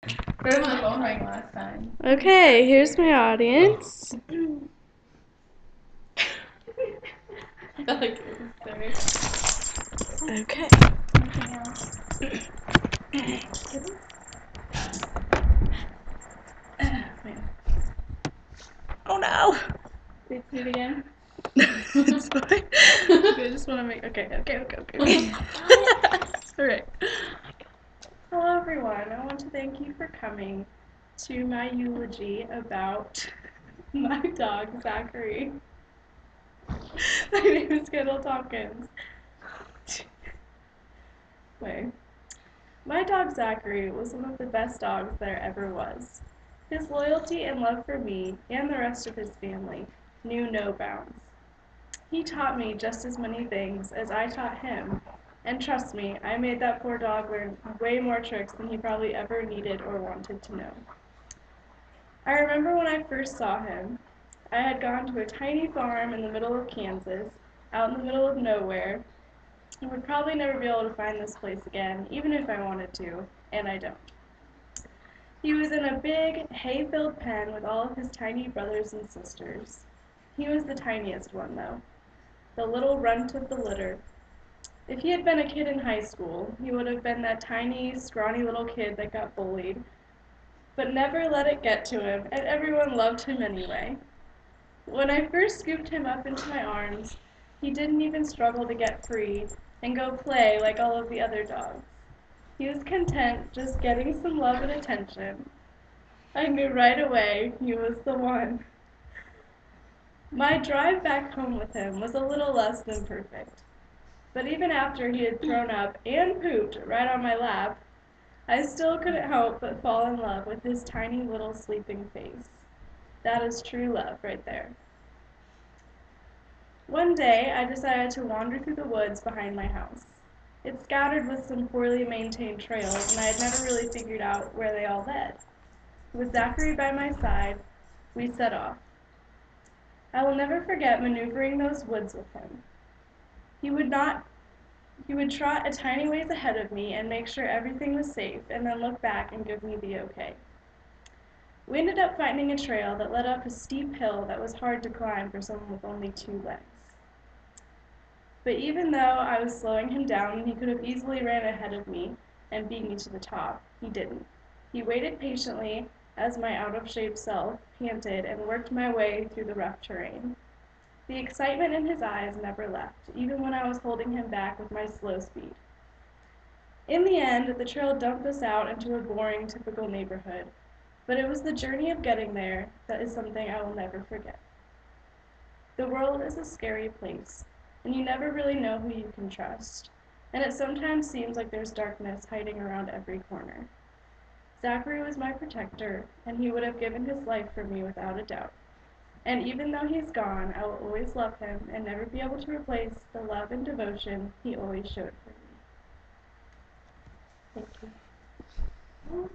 Where my phone rang last time? Okay, here's my audience. I felt like it was there. Okay. Anything else? Wait. Oh no! Did you do it again? It's fine. I just want to make. Okay. Alright. Hello, everyone. I want to thank you for coming to my eulogy about my dog, Zachary. My name is Kendall Tompkins. Wait. My dog Zachary was one of the best dogs there ever was. His loyalty and love for me and the rest of his family knew no bounds. He taught me just as many things as I taught him, and trust me, I made that poor dog learn way more tricks than he probably ever needed or wanted to know. I remember when I first saw him, I had gone to a tiny farm in the middle of Kansas, out in the middle of nowhere, and would probably never be able to find this place again, even if I wanted to, and I don't. He was in a big, hay-filled pen with all of his tiny brothers and sisters. He was the tiniest one, though, the little runt of the litter. If he had been a kid in high school, he would have been that tiny, scrawny little kid that got bullied, but never let it get to him, and everyone loved him anyway. When I first scooped him up into my arms, he didn't even struggle to get free and go play like all of the other dogs. He was content just getting some love and attention. I knew right away he was the one. My drive back home with him was a little less than perfect. But even after he had thrown up and pooped right on my lap, I still couldn't help but fall in love with his tiny little sleeping face. That is true love right there. One day, I decided to wander through the woods behind my house. It's scattered with some poorly maintained trails, and I had never really figured out where they all led. With Zachary by my side, we set off. I will never forget maneuvering those woods with him. He would not He would trot a tiny ways ahead of me and make sure everything was safe, and then look back and give me the okay. We ended up finding a trail that led up a steep hill that was hard to climb for someone with only 2 legs. But even though I was slowing him down and he could have easily ran ahead of me and beat me to the top, he didn't. He waited patiently as my out-of-shape self panted and worked my way through the rough terrain. The excitement in his eyes never left, even when I was holding him back with my slow speed. In the end, the trail dumped us out into a boring, typical neighborhood, but it was the journey of getting there that is something I will never forget. The world is a scary place, and you never really know who you can trust, and it sometimes seems like there's darkness hiding around every corner. Zachary was my protector, and he would have given his life for me without a doubt. And even though he's gone, I will always love him and never be able to replace the love and devotion he always showed for me. Thank you.